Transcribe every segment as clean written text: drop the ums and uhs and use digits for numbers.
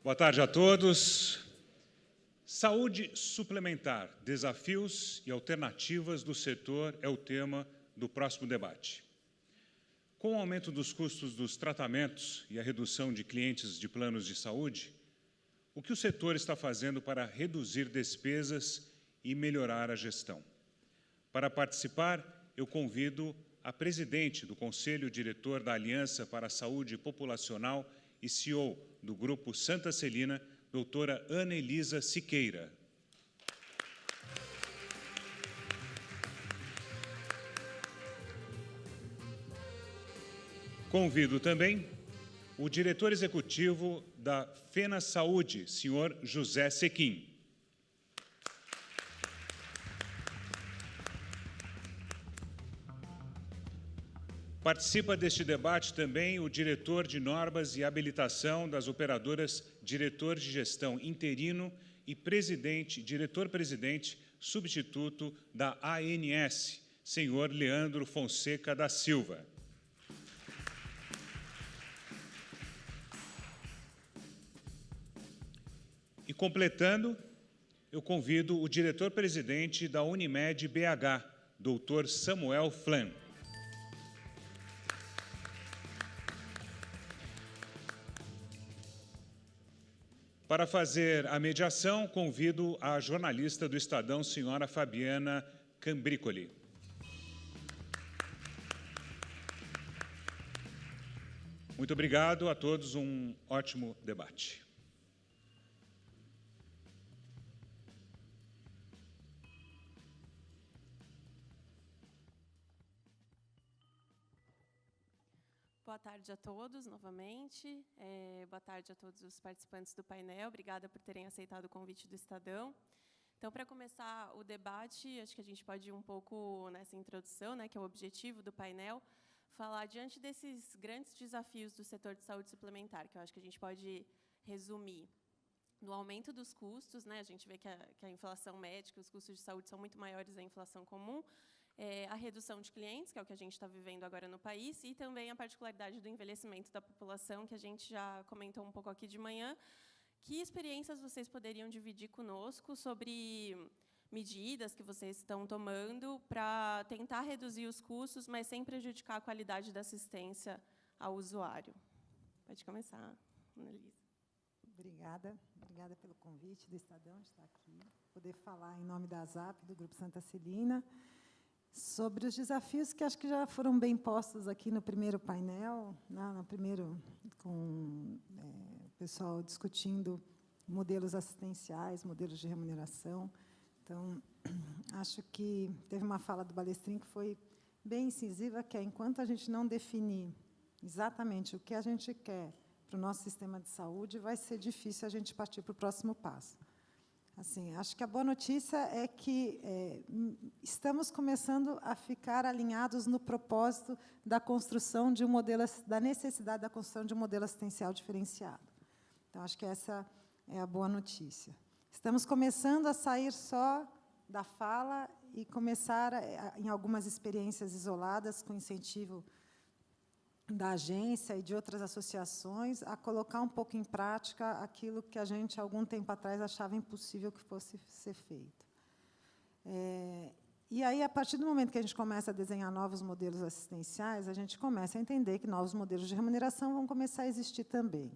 Boa tarde a todos. Saúde suplementar, desafios e alternativas do setor é o tema do próximo debate. Com o aumento dos custos dos tratamentos e a redução de clientes de planos de saúde, o que o setor está fazendo para reduzir despesas e melhorar a gestão? Para participar, eu convido a presidente do Conselho Diretor da Aliança para a Saúde Populacional e CEO do Grupo Santa Celina, doutora Ana Elisa Siqueira. Convido também o diretor executivo da Fena Saúde, senhor José Sequim. Participa deste debate também o diretor de normas e habilitação das operadoras, diretor de gestão interino e diretor-presidente substituto da ANS, senhor Leandro Fonseca da Silva. E completando, eu convido o diretor-presidente da Unimed BH, doutor Samuel Flan. Para fazer a mediação, convido a jornalista do Estadão, senhora Fabiana Cambricoli. Muito obrigado a todos, um ótimo debate. Boa tarde a todos, novamente. Boa tarde a todos os participantes do painel. Obrigada por terem aceitado o convite do Estadão. Então, para começar o debate, acho que a gente pode ir um pouco nessa introdução, né, que é o objetivo do painel, falar diante desses grandes desafios do setor de saúde suplementar, que eu acho que a gente pode resumir no aumento dos custos, né, a gente vê que a inflação médica, os custos de saúde são muito maiores da inflação comum, a redução de clientes, que é o que a gente está vivendo agora no país, e também a particularidade do envelhecimento da população, que a gente já comentou um pouco aqui de manhã. Que experiências vocês poderiam dividir conosco sobre medidas que vocês estão tomando para tentar reduzir os custos, mas sem prejudicar a qualidade da assistência ao usuário? Pode começar, Ana Elisa. Obrigada pelo convite do Estadão de estar aqui, poder falar em nome da ASAP, do Grupo Santa Celina, sobre os desafios que acho que já foram bem postos aqui no primeiro painel, com o pessoal discutindo modelos assistenciais, modelos de remuneração. Então, acho que teve uma fala do Balestrin que foi bem incisiva, que é, enquanto a gente não definir exatamente o que a gente quer para o nosso sistema de saúde, vai ser difícil a gente partir para o próximo passo. Assim, acho que a boa notícia é que estamos começando a ficar alinhados no propósito da construção de um modelo, da necessidade da construção de um modelo assistencial diferenciado. Então, acho que essa é a boa notícia. Estamos começando a sair só da fala e começar, em algumas experiências isoladas, com incentivo da agência e de outras associações, a colocar um pouco em prática aquilo que a gente, algum tempo atrás, achava impossível que fosse ser feito. E aí, a partir do momento que a gente começa a desenhar novos modelos assistenciais, a gente começa a entender que novos modelos de remuneração vão começar a existir também.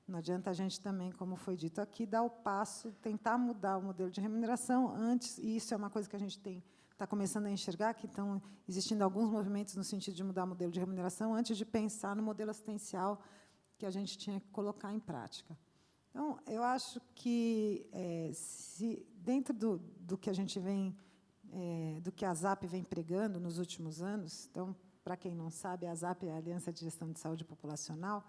Não adianta a gente também, como foi dito aqui, dar o passo, tentar mudar o modelo de remuneração antes, e isso é uma coisa que a gente está começando a enxergar, que estão existindo alguns movimentos no sentido de mudar o modelo de remuneração, antes de pensar no modelo assistencial que a gente tinha que colocar em prática. Então, eu acho que, se dentro do que a gente vem, do que a ASAP vem pregando nos últimos anos, então, para quem não sabe, a ASAP é a Aliança de Gestão de Saúde Populacional,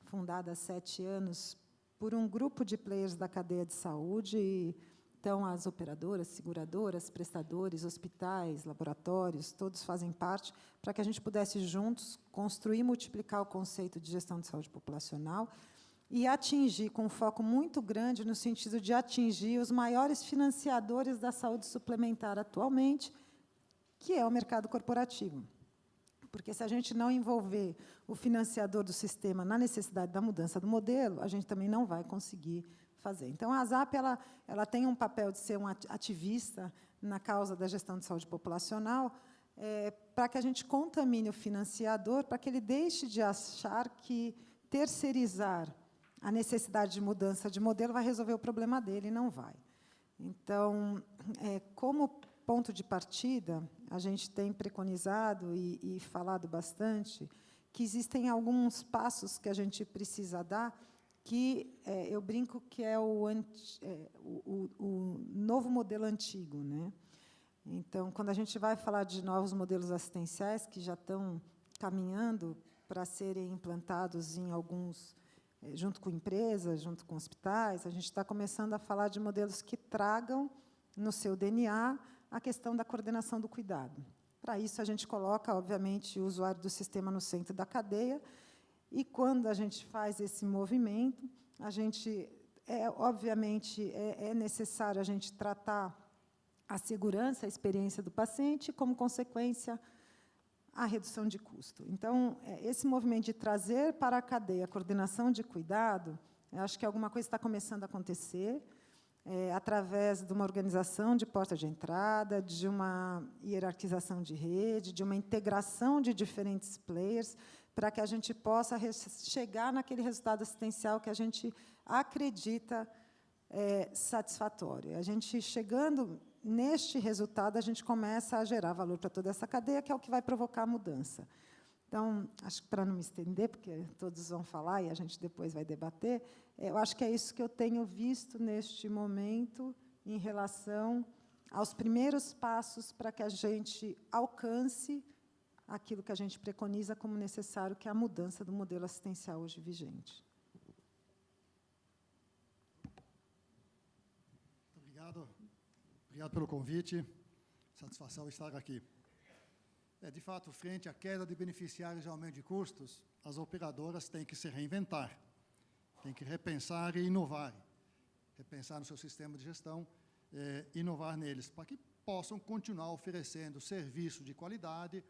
fundada há 7 anos por um grupo de players da cadeia de saúde. Então, as operadoras, seguradoras, prestadores, hospitais, laboratórios, todos fazem parte, para que a gente pudesse, juntos, construir e multiplicar o conceito de gestão de saúde populacional e atingir, com um foco muito grande, no sentido de atingir os maiores financiadores da saúde suplementar atualmente, que é o mercado corporativo. Porque se a gente não envolver o financiador do sistema na necessidade da mudança do modelo, a gente também não vai conseguir fazer. Então, a ASAP ela tem um papel de ser um ativista na causa da gestão de saúde populacional, para que a gente contamine o financiador, para que ele deixe de achar que terceirizar a necessidade de mudança de modelo vai resolver o problema dele, e não vai. Então, como ponto de partida, a gente tem preconizado e falado bastante que existem alguns passos que a gente precisa dar, que eu brinco que é o novo modelo antigo, né? Então, quando a gente vai falar de novos modelos assistenciais que já estão caminhando para serem implantados em alguns, junto com empresas, junto com hospitais, a gente está começando a falar de modelos que tragam no seu DNA a questão da coordenação do cuidado. Para isso, a gente coloca, obviamente, o usuário do sistema no centro da cadeia, e, quando a gente faz esse movimento, a gente, obviamente, é necessário a gente tratar a segurança, a experiência do paciente, como consequência, a redução de custo. Então, esse movimento de trazer para a cadeia a coordenação de cuidado, eu acho que alguma coisa está começando a acontecer, através de uma organização de porta de entrada, de uma hierarquização de rede, de uma integração de diferentes players, para que a gente possa chegar naquele resultado assistencial que a gente acredita satisfatório. A gente, chegando neste resultado, a gente começa a gerar valor para toda essa cadeia, que é o que vai provocar a mudança. Então, acho que, para não me estender, porque todos vão falar e a gente depois vai debater, eu acho que é isso que eu tenho visto neste momento em relação aos primeiros passos para que a gente alcance aquilo que a gente preconiza como necessário, que é a mudança do modelo assistencial hoje vigente. Muito obrigado. Obrigado pelo convite. Satisfação estar aqui. De fato, frente à queda de beneficiários e aumento de custos, as operadoras têm que se reinventar, têm que repensar e inovar. Repensar no seu sistema de gestão, inovar neles, para que possam continuar oferecendo serviço de qualidade,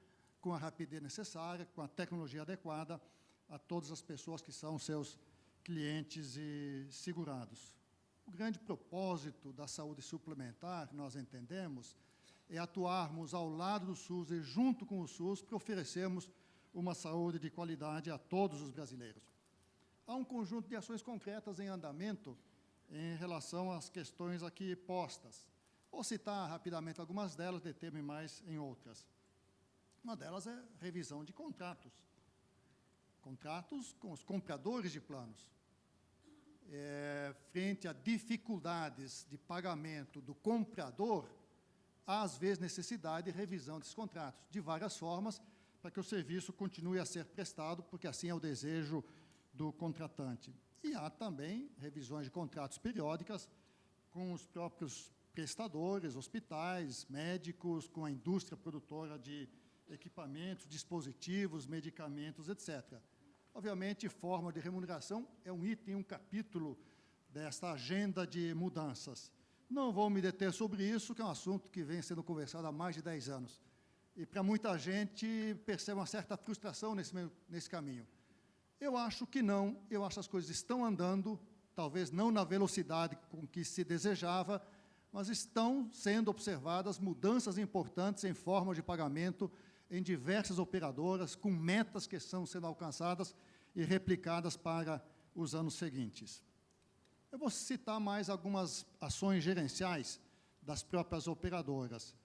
com a rapidez necessária, com a tecnologia adequada a todas as pessoas que são seus clientes e segurados. O grande propósito da saúde suplementar, nós entendemos, é atuarmos ao lado do SUS e junto com o SUS para oferecermos uma saúde de qualidade a todos os brasileiros. Há um conjunto de ações concretas em andamento em relação às questões aqui postas. Vou citar rapidamente algumas delas, deter-me mais em outras. Uma delas é revisão de contratos. Contratos com os compradores de planos. Frente a dificuldades de pagamento do comprador, há, às vezes, necessidade de revisão desses contratos, de várias formas, para que o serviço continue a ser prestado, porque assim é o desejo do contratante. E há também revisões de contratos periódicas com os próprios prestadores, hospitais, médicos, com a indústria produtora de equipamentos, dispositivos, medicamentos, etc. Obviamente, forma de remuneração é um item, um capítulo desta agenda de mudanças. Não vou me deter sobre isso, que é um assunto que vem sendo conversado há mais de 10 anos. E, para muita gente, percebe uma certa frustração nesse caminho. Eu acho que não, eu acho que as coisas estão andando, talvez não na velocidade com que se desejava, mas estão sendo observadas mudanças importantes em forma de pagamento em diversas operadoras, com metas que estão sendo alcançadas e replicadas para os anos seguintes. Eu vou citar mais algumas ações gerenciais das próprias operadoras.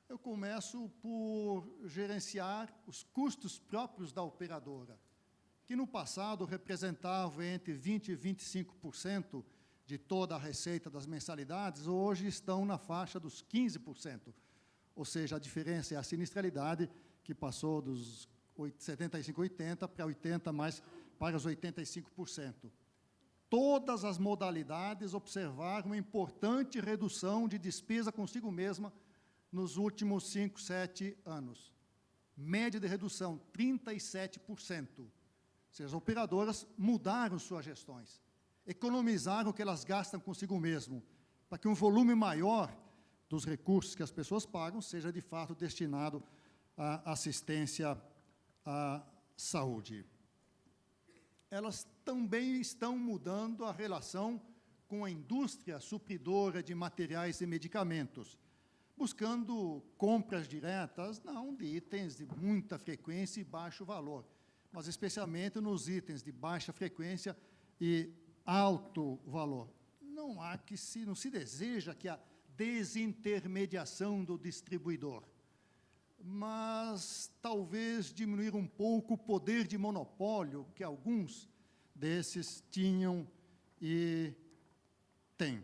Eu começo por gerenciar os custos próprios da operadora, que no passado representavam entre 20% e 25% de toda a receita das mensalidades, hoje estão na faixa dos 15%. Ou seja, a diferença é a sinistralidade, que passou dos 75, 80 para 80, mais para os 85%. Todas as modalidades observaram uma importante redução de despesa consigo mesma nos últimos 5, 7 anos. Média de redução, 37%. Ou seja, as operadoras mudaram suas gestões, economizaram o que elas gastam consigo mesmo, para que um volume maior dos recursos que as pessoas pagam seja, de fato, destinado à assistência à saúde. Elas também estão mudando a relação com a indústria supridora de materiais e medicamentos, buscando compras diretas, não de itens de muita frequência e baixo valor, mas especialmente nos itens de baixa frequência e alto valor. Não se deseja que a desintermediação do distribuidor, mas talvez diminuir um pouco o poder de monopólio que alguns desses tinham e têm.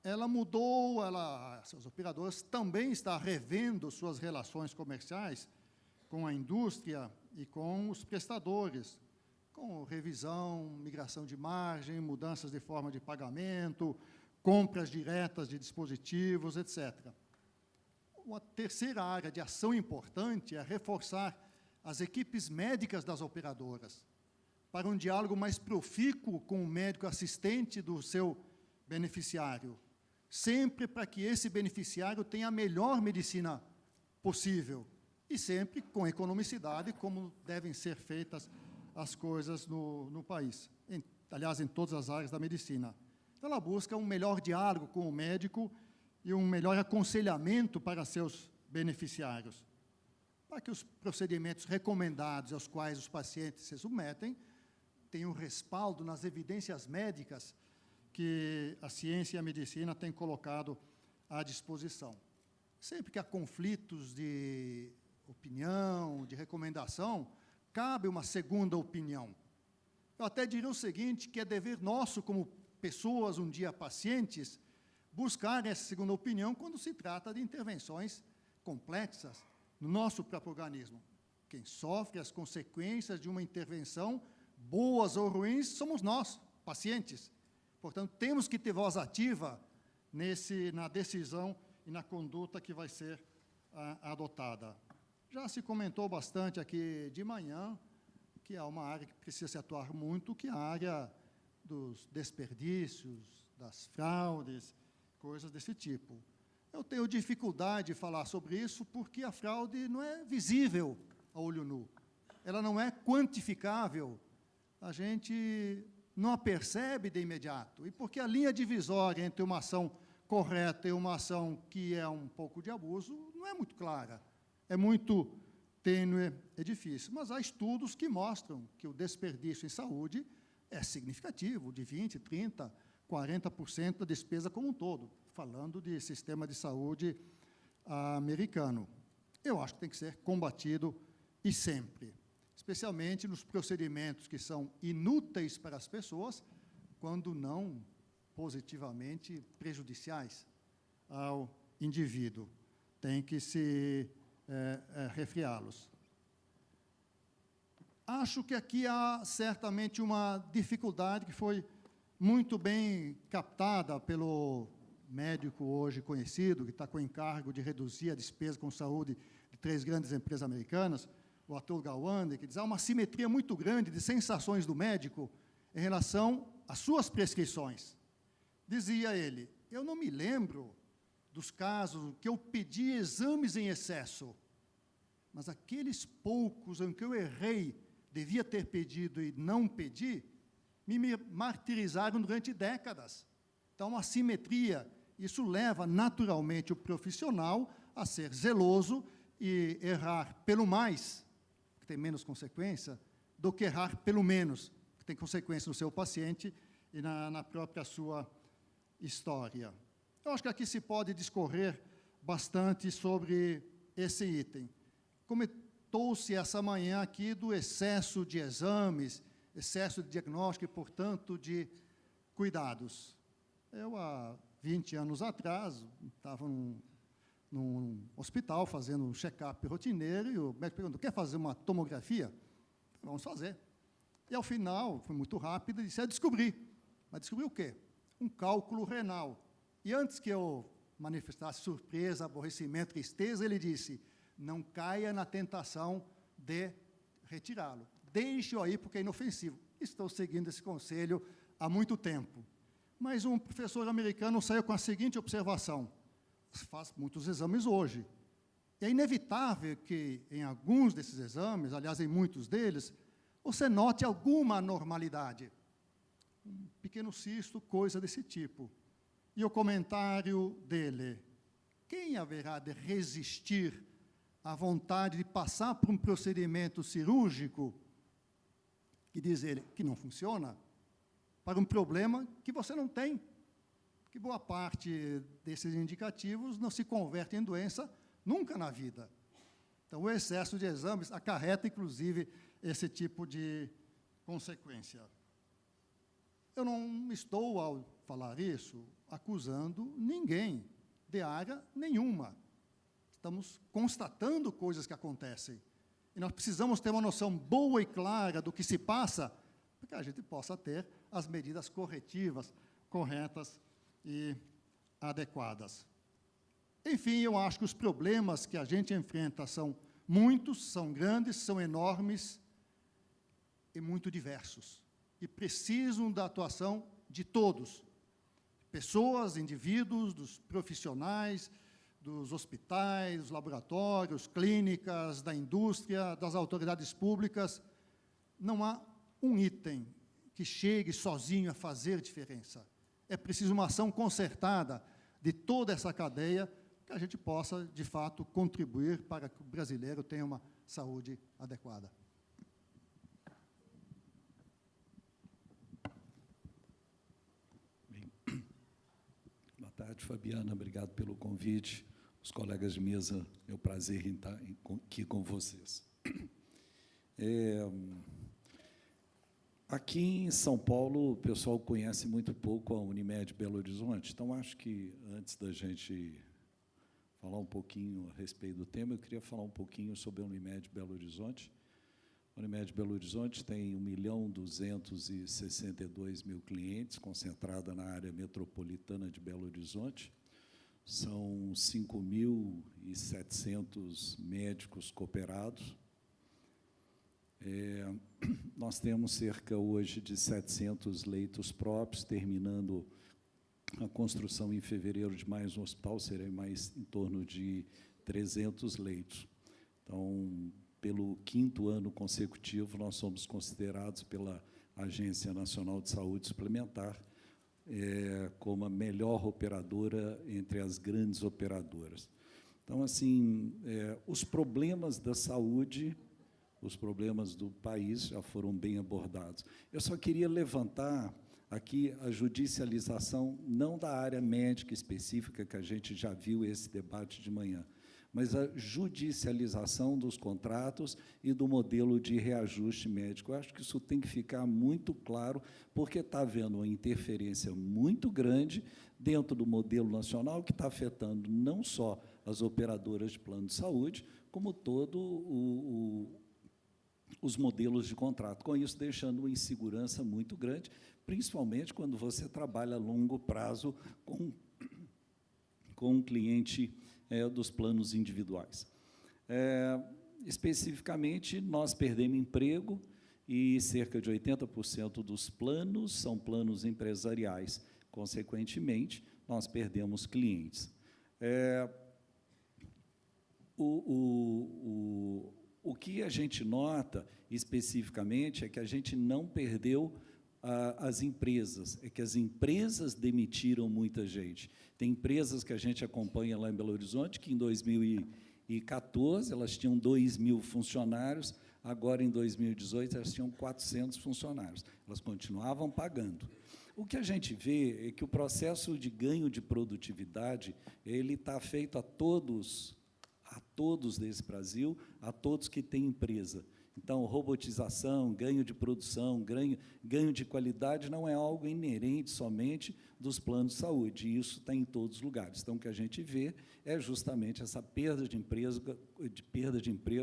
Ela mudou, as operadoras também estão revendo suas relações comerciais com a indústria e com os prestadores, com revisão, migração de margem, mudanças de forma de pagamento, compras diretas de dispositivos, etc. Uma terceira área de ação importante é reforçar as equipes médicas das operadoras, para um diálogo mais profícuo com o médico assistente do seu beneficiário, sempre para que esse beneficiário tenha a melhor medicina possível, e sempre com economicidade, como devem ser feitas as coisas no país, aliás, em todas as áreas da medicina. Então, ela busca um melhor diálogo com o médico e um melhor aconselhamento para seus beneficiários, para que os procedimentos recomendados aos quais os pacientes se submetem tenham respaldo nas evidências médicas que a ciência e a medicina têm colocado à disposição. Sempre que há conflitos de opinião, de recomendação, cabe uma segunda opinião. Eu até diria o seguinte, que é dever nosso, como pessoas um dia pacientes, buscar essa segunda opinião quando se trata de intervenções complexas no nosso próprio organismo. Quem sofre as consequências de uma intervenção, boas ou ruins, somos nós, pacientes. Portanto, temos que ter voz ativa na decisão e na conduta que vai ser adotada. Já se comentou bastante aqui de manhã que há uma área que precisa se atuar muito, que é a área dos desperdícios, das fraudes, coisas desse tipo. Eu tenho dificuldade de falar sobre isso porque a fraude não é visível a olho nu. Ela não é quantificável. A gente não a percebe de imediato. E porque a linha divisória entre uma ação correta e uma ação que é um pouco de abuso não é muito clara. É muito tênue, é difícil. Mas há estudos que mostram que o desperdício em saúde é significativo, de 20%, 30%, 40% da despesa como um todo, falando de sistema de saúde americano. Eu acho que tem que ser combatido e sempre, especialmente nos procedimentos que são inúteis para as pessoas, quando não positivamente prejudiciais ao indivíduo. Tem que se refriá-los. Acho que aqui há certamente uma dificuldade que foi muito bem captada pelo médico hoje conhecido, que está com o encargo de reduzir a despesa com saúde de 3 grandes empresas americanas, o Atul Gawande, que diz que há uma simetria muito grande de sensações do médico em relação às suas prescrições. Dizia ele, eu não me lembro dos casos que eu pedi exames em excesso, mas aqueles poucos em que eu errei, devia ter pedido e não pedi, me martirizaram durante décadas. Então, uma simetria, isso leva naturalmente o profissional a ser zeloso e errar pelo mais, que tem menos consequência, do que errar pelo menos, que tem consequência no seu paciente e na própria sua história. Eu acho que aqui se pode discorrer bastante sobre esse item. Comentou-se essa manhã aqui do excesso de exames, excesso de diagnóstico e, portanto, de cuidados. Eu, há 20 anos atrás, estava num hospital fazendo um check-up rotineiro e o médico perguntou, quer fazer uma tomografia? Vamos fazer. E, ao final, foi muito rápido, e disse, descobri. Mas descobri o quê? Um cálculo renal. E antes que eu manifestasse surpresa, aborrecimento, tristeza, ele disse, não caia na tentação de retirá-lo. Deixe-o aí, porque é inofensivo. Estou seguindo esse conselho há muito tempo. Mas um professor americano saiu com a seguinte observação, faz muitos exames hoje, é inevitável que, em alguns desses exames, aliás, em muitos deles, você note alguma anormalidade. Um pequeno cisto, coisa desse tipo. E o comentário dele: quem haverá de resistir à vontade de passar por um procedimento cirúrgico, que diz ele, que não funciona, para um problema que você não tem? Que boa parte desses indicativos não se converte em doença nunca na vida. Então, o excesso de exames acarreta, inclusive, esse tipo de consequência. Eu não estou, ao falar isso, acusando ninguém de área nenhuma. Estamos constatando coisas que acontecem. E nós precisamos ter uma noção boa e clara do que se passa, para que a gente possa ter as medidas corretivas, corretas e adequadas. Enfim, eu acho que os problemas que a gente enfrenta são muitos, são grandes, são enormes e muito diversos. E precisam da atuação de todos. Pessoas, indivíduos, dos profissionais, dos hospitais, dos laboratórios, clínicas, da indústria, das autoridades públicas. Não há um item que chegue sozinho a fazer diferença. É preciso uma ação concertada de toda essa cadeia, que a gente possa, de fato, contribuir para que o brasileiro tenha uma saúde adequada. Bem, boa tarde, Fabiana, obrigado pelo convite. Os colegas de mesa, é um prazer em estar aqui com vocês. Aqui em São Paulo, o pessoal conhece muito pouco a Unimed Belo Horizonte, então acho que, antes da gente falar um pouquinho a respeito do tema, eu queria falar um pouquinho sobre a Unimed Belo Horizonte. A Unimed Belo Horizonte tem 1.262.000 clientes, concentrada na área metropolitana de Belo Horizonte. São 5.700 médicos cooperados. Nós temos cerca, hoje, de 700 leitos próprios, terminando a construção em fevereiro de mais um hospital, será mais em torno de 300 leitos. Então, pelo 5º ano consecutivo, nós somos considerados pela Agência Nacional de Saúde Suplementar como a melhor operadora entre as grandes operadoras. Então, assim, os problemas da saúde, os problemas do país já foram bem abordados. Eu só queria levantar aqui a judicialização, não da área médica específica, que a gente já viu esse debate de manhã, mas a judicialização dos contratos e do modelo de reajuste médico. Eu acho que isso tem que ficar muito claro, porque está havendo uma interferência muito grande dentro do modelo nacional, que está afetando não só as operadoras de plano de saúde, como todo os modelos de contrato, com isso deixando uma insegurança muito grande, principalmente quando você trabalha a longo prazo com um cliente dos planos individuais. Especificamente, nós perdemos emprego e cerca de 80% dos planos são planos empresariais. Consequentemente, nós perdemos clientes. O que a gente nota, especificamente, é que a gente não perdeu as empresas, é que as empresas demitiram muita gente. Tem empresas que a gente acompanha lá em Belo Horizonte, que em 2014 elas tinham 2.000 funcionários, agora, em 2018, elas tinham 400 funcionários. Elas continuavam pagando. O que a gente vê é que o processo de ganho de produtividade ele está feito a todos desse Brasil, a todos que têm empresa. Então, robotização, ganho de produção, ganho de qualidade não é algo inerente somente dos planos de saúde, e isso está em todos os lugares. Então, o que a gente vê é justamente essa perda de emprego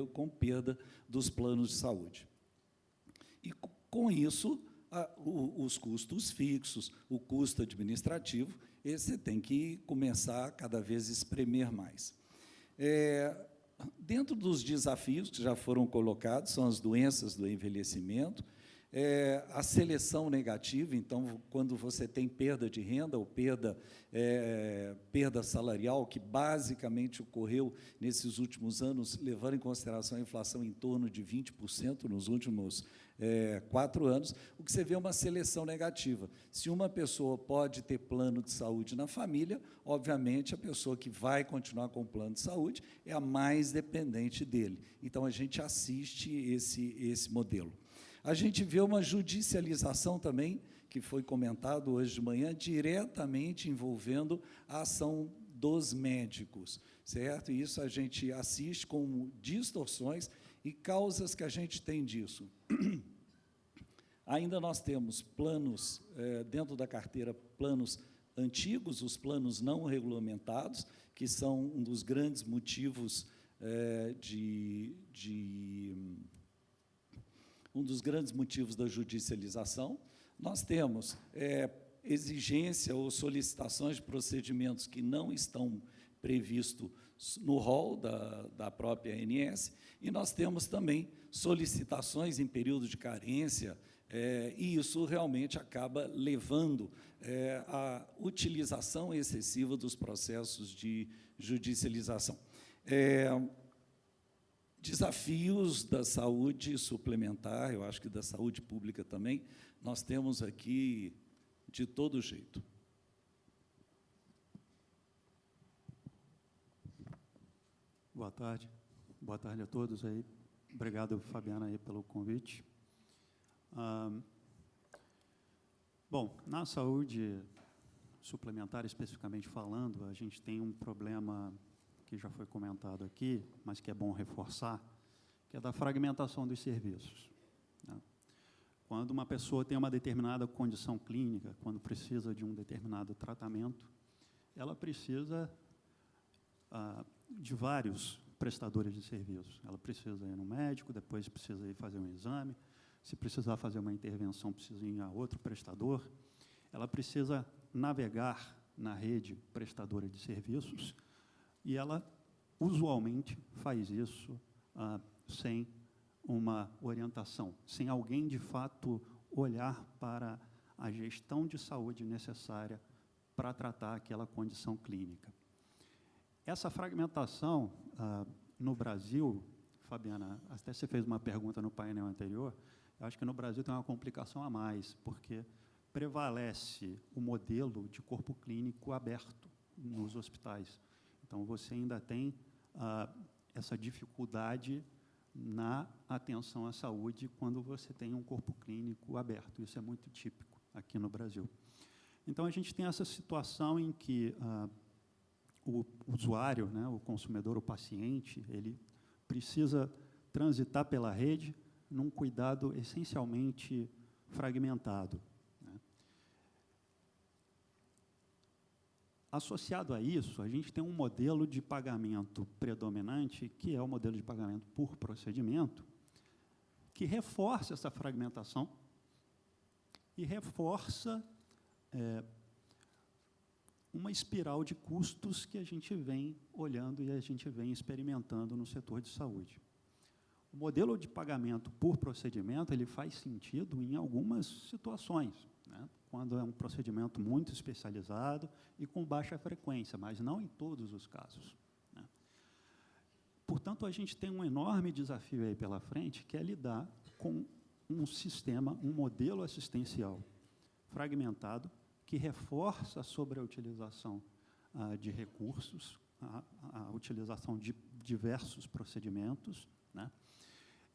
com perda dos planos de saúde. E, com isso, os custos fixos, o custo administrativo, esse tem que começar a cada vez espremer mais. Dentro dos desafios que já foram colocados, são as doenças do envelhecimento. A seleção negativa, então, quando você tem perda de renda ou perda salarial, que basicamente ocorreu nesses últimos anos, levando em consideração a inflação em torno de 20% nos últimos 4 anos, o que você vê é uma seleção negativa. Se uma pessoa pode ter plano de saúde na família, obviamente, a pessoa que vai continuar com o plano de saúde é a mais dependente dele. Então, a gente assiste esse modelo. A gente vê uma judicialização também, que foi comentado hoje de manhã, diretamente envolvendo a ação dos médicos, certo? E isso a gente assiste com distorções e causas que a gente tem disso. Ainda nós temos planos, dentro da carteira, planos antigos, os planos não regulamentados, que são um dos grandes motivos um dos grandes motivos da judicialização. Nós temos exigência ou solicitações de procedimentos que não estão previstos no rol da própria ANS, e nós temos também solicitações em período de carência, e isso realmente acaba levando à utilização excessiva dos processos de judicialização. Desafios da saúde suplementar, eu acho que da saúde pública também, nós temos aqui de todo jeito. Boa tarde a todos aí. Obrigado, Fabiana, aí pelo convite. Bom, na saúde suplementar, especificamente falando, a gente tem um problema que já foi comentado aqui, mas que é bom reforçar, que é da fragmentação dos serviços. Quando uma pessoa tem uma determinada condição clínica, quando precisa de um determinado tratamento, ela precisa de vários prestadores de serviços. Ela precisa ir no médico, depois precisa ir fazer um exame, se precisar fazer uma intervenção, precisa ir a outro prestador. Ela precisa navegar na rede prestadora de serviços, e ela, usualmente, faz isso sem uma orientação, sem alguém, de fato, olhar para a gestão de saúde necessária para tratar aquela condição clínica. Essa fragmentação, no Brasil, Fabiana, até você fez uma pergunta no painel anterior, eu acho que no Brasil tem uma complicação a mais, porque prevalece o modelo de corpo clínico aberto nos hospitais. Então, você ainda tem essa dificuldade na atenção à saúde quando você tem um corpo clínico aberto. Isso é muito típico aqui no Brasil. Então, a gente tem essa situação em que o usuário, né, o consumidor, o paciente, ele precisa transitar pela rede num cuidado essencialmente fragmentado. Associado a isso, a gente tem um modelo de pagamento predominante, que é o modelo de pagamento por procedimento, que reforça essa fragmentação e reforça uma espiral de custos que a gente vem olhando e a gente vem experimentando no setor de saúde. O modelo de pagamento por procedimento, ele faz sentido em algumas situações, né? Quando é um procedimento muito especializado e com baixa frequência, mas não em todos os casos, né? Portanto, a gente tem um enorme desafio aí pela frente, que é lidar com um sistema, um modelo assistencial fragmentado, que reforça sobre a utilização de recursos, a utilização de diversos procedimentos, né?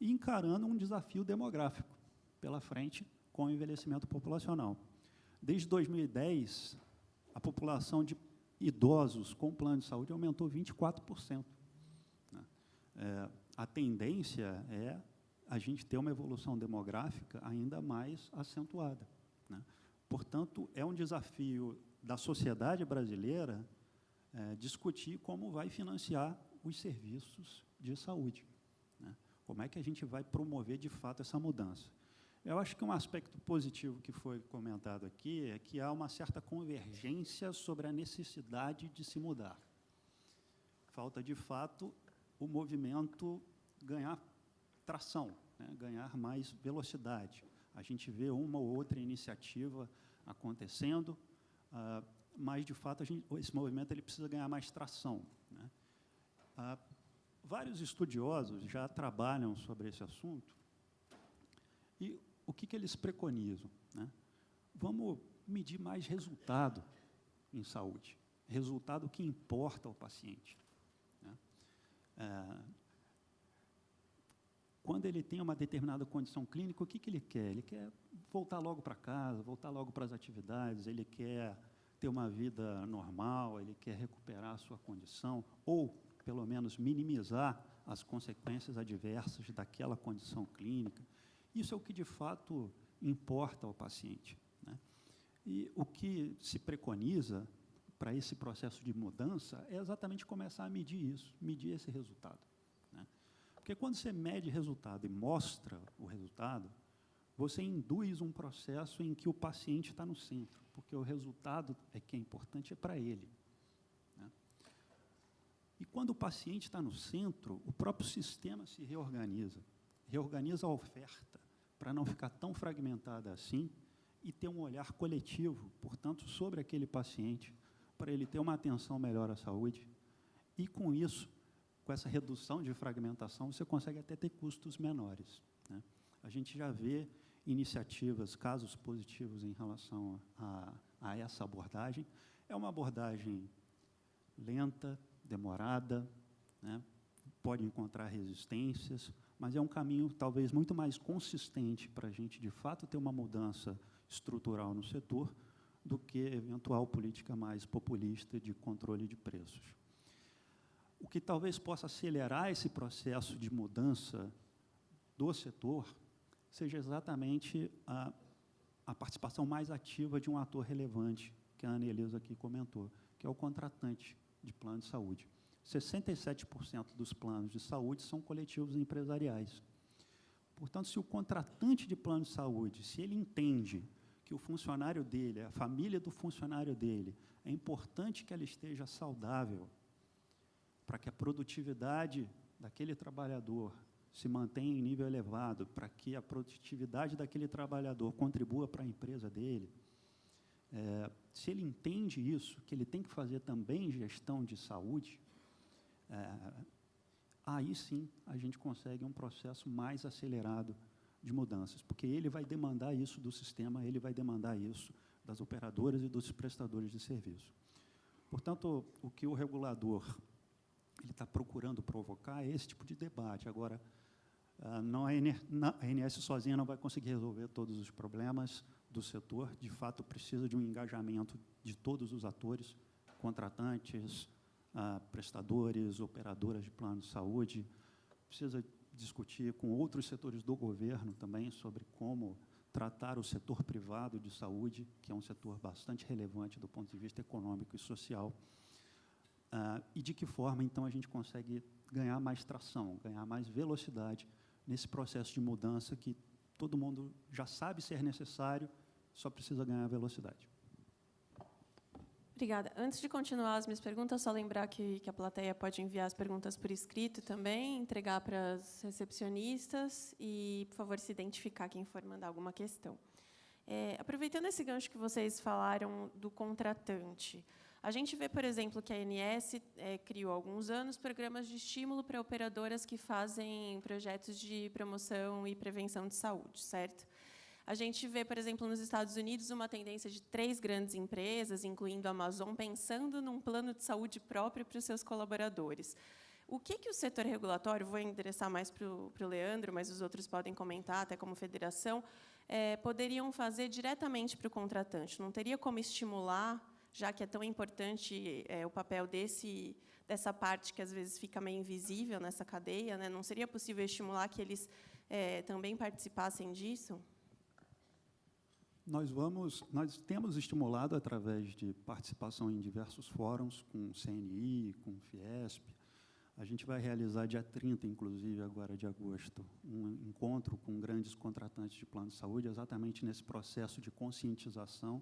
E encarando um desafio demográfico pela frente com o envelhecimento populacional. Desde 2010, a população de idosos com plano de saúde aumentou 24%. Né? A tendência é a gente ter uma evolução demográfica ainda mais acentuada, né? Portanto, é um desafio da sociedade brasileira discutir como vai financiar os serviços de saúde, né? Como é que a gente vai promover, de fato, essa mudança. Eu acho que um aspecto positivo que foi comentado aqui é que há uma certa convergência sobre a necessidade de se mudar. Falta, de fato, o movimento ganhar tração, né, ganhar mais velocidade. A gente vê uma ou outra iniciativa acontecendo, mas, de fato, esse movimento ele precisa ganhar mais tração, né? Vários estudiosos já trabalham sobre esse assunto, e o que eles preconizam, né? Vamos medir mais resultado em saúde, resultado que importa ao paciente, né? Quando ele tem uma determinada condição clínica, o que ele quer? Ele quer voltar logo para casa, voltar logo para as atividades, ele quer ter uma vida normal, ele quer recuperar a sua condição, ou, pelo menos, minimizar as consequências adversas daquela condição clínica. Isso é o que, de fato, importa ao paciente, né? E o que se preconiza para esse processo de mudança é exatamente começar a medir isso, medir esse resultado, né? Porque quando você mede resultado e mostra o resultado, você induz um processo em que o paciente está no centro, porque o resultado é que é importante para ele, né? E quando o paciente está no centro, o próprio sistema se reorganiza a oferta para não ficar tão fragmentada assim e ter um olhar coletivo, portanto, sobre aquele paciente, para ele ter uma atenção melhor à saúde. E, com isso, com essa redução de fragmentação, você consegue até ter custos menores, né? A gente já vê iniciativas, casos positivos em relação a essa abordagem. É uma abordagem lenta, demorada, né? Pode encontrar resistências, mas é um caminho talvez muito mais consistente para a gente, de fato, ter uma mudança estrutural no setor do que eventual política mais populista de controle de preços. O que talvez possa acelerar esse processo de mudança do setor seja exatamente a participação mais ativa de um ator relevante, que a Ana Elisa aqui comentou, que é o contratante de plano de saúde. 67% dos planos de saúde são coletivos empresariais. Portanto, se o contratante de plano de saúde, se ele entende que o funcionário dele, a família do funcionário dele, é importante que ela esteja saudável, para que a produtividade daquele trabalhador se mantenha em nível elevado, para que a produtividade daquele trabalhador contribua para a empresa dele, se ele entende isso, que ele tem que fazer também gestão de saúde, aí sim a gente consegue um processo mais acelerado de mudanças, porque ele vai demandar isso do sistema, ele vai demandar isso das operadoras e dos prestadores de serviço. Portanto, o que o regulador ele está procurando provocar é esse tipo de debate. Agora, a ANS sozinha não vai conseguir resolver todos os problemas do setor. De fato, precisa de um engajamento de todos os atores, contratantes, prestadores, operadoras de plano de saúde. Precisa discutir com outros setores do governo também sobre como tratar o setor privado de saúde, que é um setor bastante relevante do ponto de vista econômico e social. E de que forma, então, a gente consegue ganhar mais tração, ganhar mais velocidade nesse processo de mudança que todo mundo já sabe ser necessário, só precisa ganhar velocidade. Obrigada. Antes de continuar as minhas perguntas, só lembrar que a plateia pode enviar as perguntas por escrito também, entregar para as recepcionistas e, por favor, se identificar quem for mandar alguma questão. Aproveitando esse gancho que vocês falaram do contratante, a gente vê, por exemplo, que a ANS criou há alguns anos programas de estímulo para operadoras que fazem projetos de promoção e prevenção de saúde, certo? A gente vê, por exemplo, nos Estados Unidos, uma tendência de 3 grandes empresas, incluindo a Amazon, pensando num plano de saúde próprio para os seus colaboradores. O que o setor regulatório, vou endereçar mais para o Leandro, mas os outros podem comentar, até como federação, poderiam fazer diretamente para o contratante? Não teria como estimular, já que é tão importante o papel dessa parte que, às vezes, fica meio invisível nessa cadeia, né? Não seria possível estimular que eles também participassem disso? Nós temos estimulado, através de participação em diversos fóruns, com o CNI, com o Fiesp. A gente vai realizar, dia 30, inclusive, agora de agosto, um encontro com grandes contratantes de plano de saúde, exatamente nesse processo de conscientização.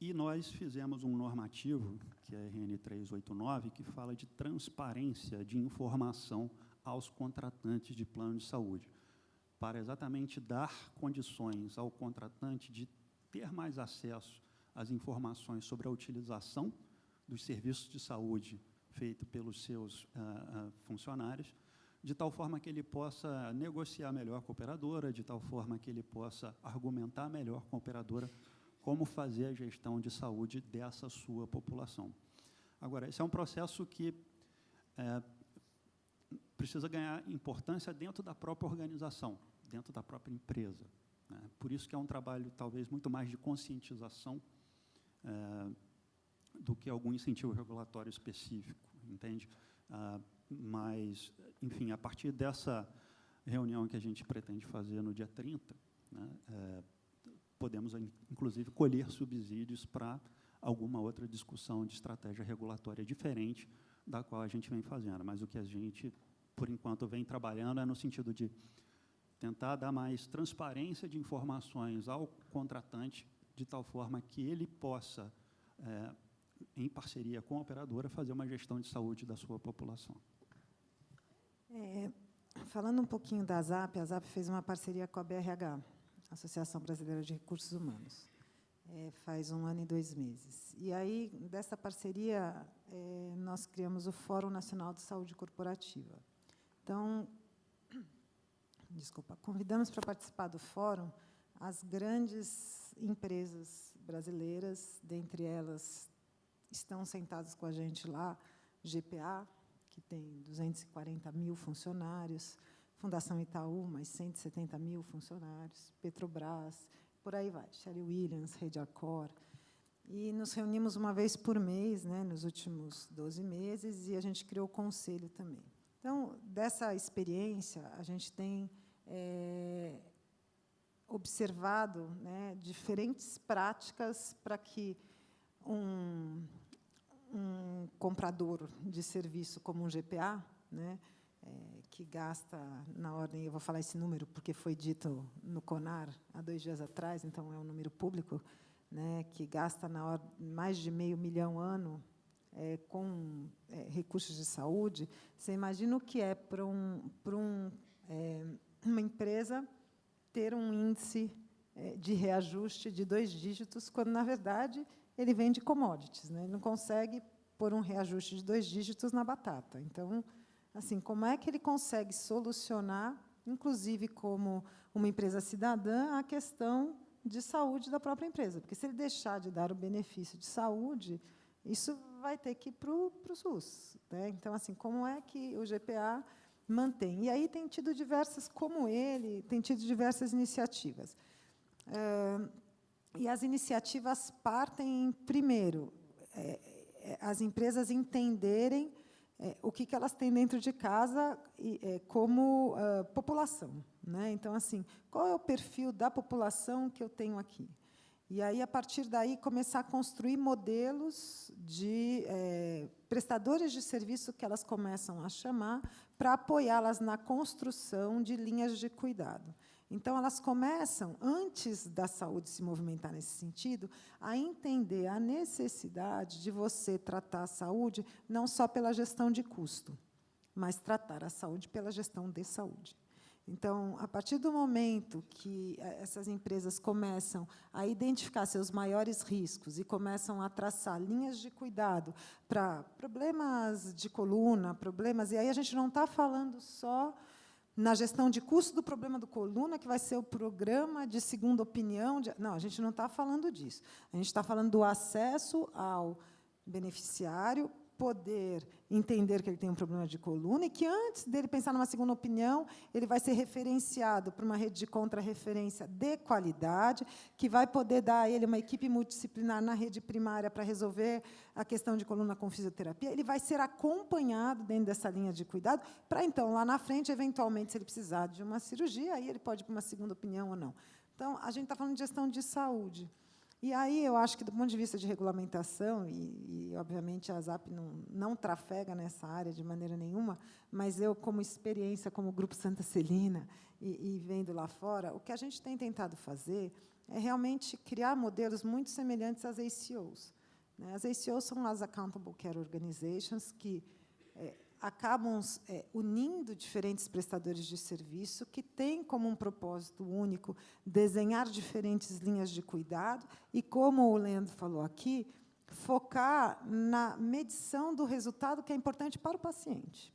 E nós fizemos um normativo, que é a RN 389, que fala de transparência de informação aos contratantes de plano de saúde, para exatamente dar condições ao contratante de ter mais acesso às informações sobre a utilização dos serviços de saúde feito pelos seus funcionários, de tal forma que ele possa negociar melhor com a operadora, de tal forma que ele possa argumentar melhor com a operadora como fazer a gestão de saúde dessa sua população. Agora, esse é um processo que precisa ganhar importância dentro da própria organização, dentro da própria empresa, né? Por isso que é um trabalho, talvez, muito mais de conscientização do que algum incentivo regulatório específico, entende? Mas, enfim, a partir dessa reunião que a gente pretende fazer no dia 30, né, podemos, inclusive, colher subsídios para alguma outra discussão de estratégia regulatória diferente da qual a gente vem fazendo. Mas o que a gente, por enquanto, vem trabalhando é no sentido de tentar dar mais transparência de informações ao contratante, de tal forma que ele possa, em parceria com a operadora, fazer uma gestão de saúde da sua população. Falando um pouquinho da ASAP, a ASAP fez uma parceria com a BRH, Associação Brasileira de Recursos Humanos, faz 1 ano e 2 meses. E aí, dessa parceria, nós criamos o Fórum Nacional de Saúde Corporativa. Então, convidamos para participar do fórum as grandes empresas brasileiras, dentre elas estão sentados com a gente lá, GPA, que tem 240 mil funcionários, Fundação Itaú, mais 170 mil funcionários, Petrobras, por aí vai, Sherry Williams, Rede Accor. E nos reunimos uma vez por mês, né, nos últimos 12 meses, e a gente criou o conselho também. Então, dessa experiência, a gente tem observado, né, diferentes práticas para que um comprador de serviço como um GPA, né, que gasta na ordem, eu vou falar esse número porque foi dito no CONAR há 2 dias atrás, então é um número público, né, que gasta na ordem mais de R$500 mil ano com recursos de saúde. Você imagina o que é para uma empresa ter um índice de reajuste de 2 dígitos, quando, na verdade, ele vende commodities, né? Ele não consegue pôr um reajuste de 2 dígitos na batata. Então, assim, como é que ele consegue solucionar, inclusive como uma empresa cidadã, a questão de saúde da própria empresa? Porque, se ele deixar de dar o benefício de saúde, isso vai ter que ir para o SUS, né? Então, assim, como é que o GPA mantém? E aí tem tido diversas, como ele, tem tido diversas iniciativas. E as iniciativas partem, primeiro, as empresas entenderem o que elas têm dentro de casa como população, né? Então, assim, qual é o perfil da população que eu tenho aqui? E aí, a partir daí, começar a construir modelos de prestadores de serviço que elas começam a chamar para apoiá-las na construção de linhas de cuidado. Então, elas começam, antes da saúde se movimentar nesse sentido, a entender a necessidade de você tratar a saúde não só pela gestão de custo, mas tratar a saúde pela gestão de saúde. Então, a partir do momento que essas empresas começam a identificar seus maiores riscos e começam a traçar linhas de cuidado para problemas de coluna, e aí a gente não está falando só na gestão de custo do problema do coluna, que vai ser o programa de segunda opinião. Não, a gente não está falando disso. A gente está falando do acesso ao beneficiário, poder entender que ele tem um problema de coluna e que, antes dele pensar numa segunda opinião, ele vai ser referenciado para uma rede de contra-referência de qualidade, que vai poder dar a ele uma equipe multidisciplinar na rede primária para resolver a questão de coluna com fisioterapia. Ele vai ser acompanhado dentro dessa linha de cuidado para, então, lá na frente, eventualmente, se ele precisar de uma cirurgia, aí ele pode ir para uma segunda opinião ou não. Então, a gente está falando de gestão de saúde. E aí, eu acho que, do ponto de vista de regulamentação, obviamente, a ASAP não trafega nessa área de maneira nenhuma, mas eu, como experiência, como Grupo Santa Celina, e vendo lá fora, o que a gente tem tentado fazer é realmente criar modelos muito semelhantes às ACOs. As ACOs são as Accountable Care Organizations, que acabam unindo diferentes prestadores de serviço que têm como um propósito único desenhar diferentes linhas de cuidado e, como o Leandro falou aqui, focar na medição do resultado que é importante para o paciente.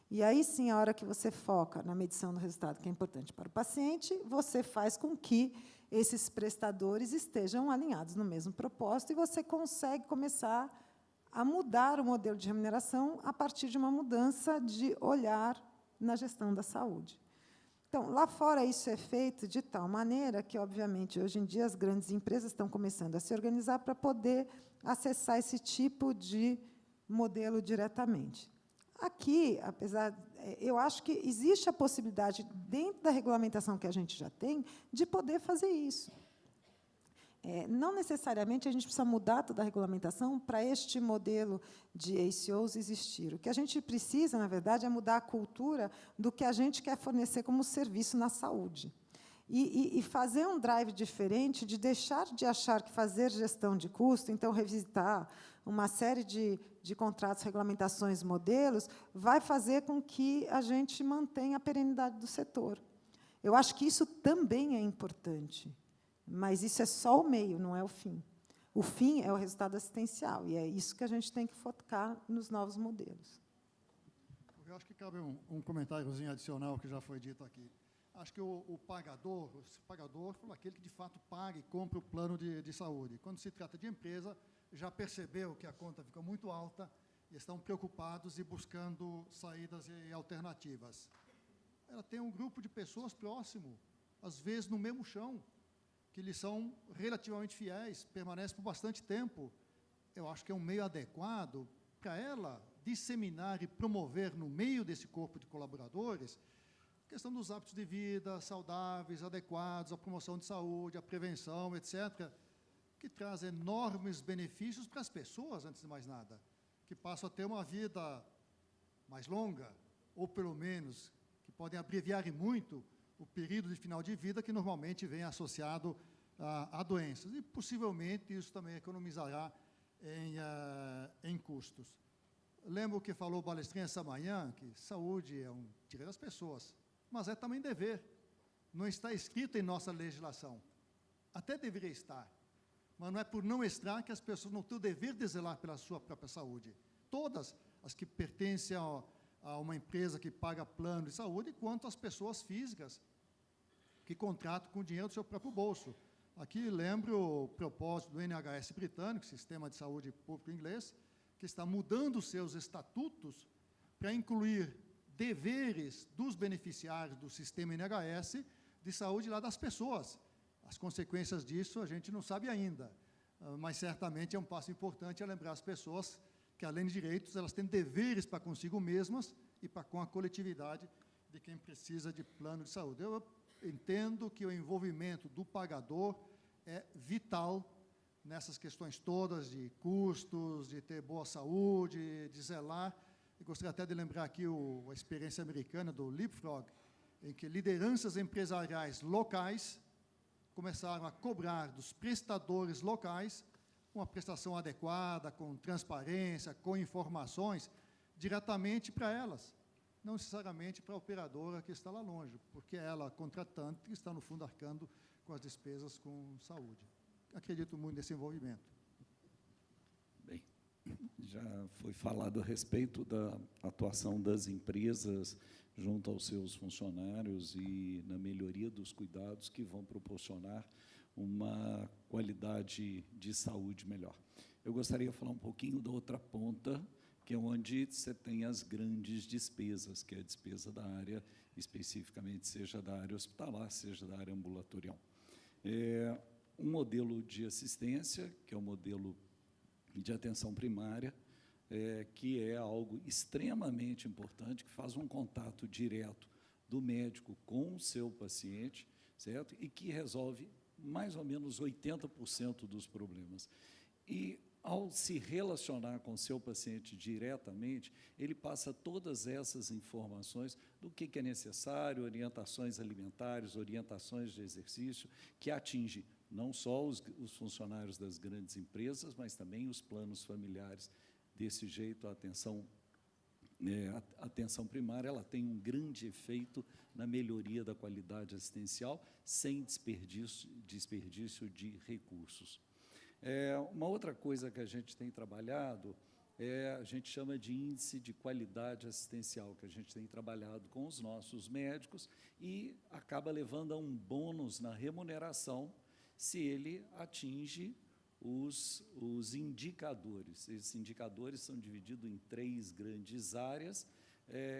E aí, sim, a hora que você foca na medição do resultado que é importante para o paciente, você faz com que esses prestadores estejam alinhados no mesmo propósito e você consegue começar a mudar o modelo de remuneração a partir de uma mudança de olhar na gestão da saúde. Então, lá fora, isso é feito de tal maneira que, obviamente, hoje em dia, as grandes empresas estão começando a se organizar para poder acessar esse tipo de modelo diretamente. Aqui, apesar, eu acho que existe a possibilidade, dentro da regulamentação que a gente já tem, de poder fazer isso. Não necessariamente a gente precisa mudar toda a regulamentação para este modelo de ACOs existir. O que a gente precisa, na verdade, é mudar a cultura do que a gente quer fornecer como serviço na saúde. E fazer um drive diferente de deixar de achar que fazer gestão de custo, então revisitar uma série de contratos, regulamentações, modelos, vai fazer com que a gente mantenha a perenidade do setor. Eu acho que isso também é importante, mas isso é só o meio, não é o fim. O fim é o resultado assistencial, e é isso que a gente tem que focar nos novos modelos. Eu acho que cabe um comentáriozinho adicional que já foi dito aqui. Acho que o pagador foi aquele que, de fato, paga e compra o plano de saúde. Quando se trata de empresa, já percebeu que a conta fica muito alta e estão preocupados e buscando saídas e alternativas. Ela tem um grupo de pessoas próximo, às vezes no mesmo chão, que lhes são relativamente fiéis, permanecem por bastante tempo. Eu acho que é um meio adequado para ela disseminar e promover no meio desse corpo de colaboradores a questão dos hábitos de vida saudáveis, adequados, a promoção de saúde, a prevenção, etc., que traz enormes benefícios para as pessoas, antes de mais nada, que passam a ter uma vida mais longa, ou, pelo menos, que podem abreviar e muito o período de final de vida que normalmente vem associado a doenças. E, possivelmente, isso também economizará em custos. Lembro que falou o palestrinho essa manhã, que saúde é um direito das pessoas, mas é também dever. Não está escrito em nossa legislação. Até deveria estar, mas não é por não estar que as pessoas não têm o dever de zelar pela sua própria saúde. Todas as que pertencem a uma empresa que paga plano de saúde, quanto as pessoas físicas que contratam com o dinheiro do seu próprio bolso. Aqui lembro o propósito do NHS britânico, Sistema de Saúde Público Inglês, que está mudando os seus estatutos para incluir deveres dos beneficiários do sistema NHS de saúde lá das pessoas. As consequências disso a gente não sabe ainda, mas certamente é um passo importante a lembrar as pessoas que, além de direitos, elas têm deveres para consigo mesmas e para com a coletividade de quem precisa de plano de saúde. Eu entendo que o envolvimento do pagador é vital nessas questões todas de custos, de ter boa saúde, de zelar. Eu gostaria até de lembrar aqui a experiência americana do Leapfrog, em que lideranças empresariais locais começaram a cobrar dos prestadores locais uma prestação adequada, com transparência, com informações, diretamente para elas, não necessariamente para a operadora que está lá longe, porque é ela, contratante, que está, no fundo, arcando com as despesas com saúde. Acredito muito nesse envolvimento. Bem, já foi falado a respeito da atuação das empresas junto aos seus funcionários e na melhoria dos cuidados que vão proporcionar uma qualidade de saúde melhor. Eu gostaria de falar um pouquinho da outra ponta, que é onde você tem as grandes despesas, que é a despesa da área, especificamente, seja da área hospitalar, seja da área ambulatorial. Um modelo de assistência, que é o modelo de atenção primária, que é algo extremamente importante, que faz um contato direto do médico com o seu paciente, certo? E que resolve mais ou menos 80% dos problemas. E, ao se relacionar com o seu paciente diretamente, ele passa todas essas informações do que é necessário, orientações alimentares, orientações de exercício, que atinge não só os funcionários das grandes empresas, mas também os planos familiares. Desse jeito, a atenção a atenção primária ela tem um grande efeito na melhoria da qualidade assistencial, sem desperdício de recursos. Uma outra coisa que a gente tem trabalhado a gente chama de índice de qualidade assistencial, que a gente tem trabalhado com os nossos médicos e acaba levando a um bônus na remuneração se ele atinge os indicadores. Esses indicadores são divididos em 3 grandes áreas: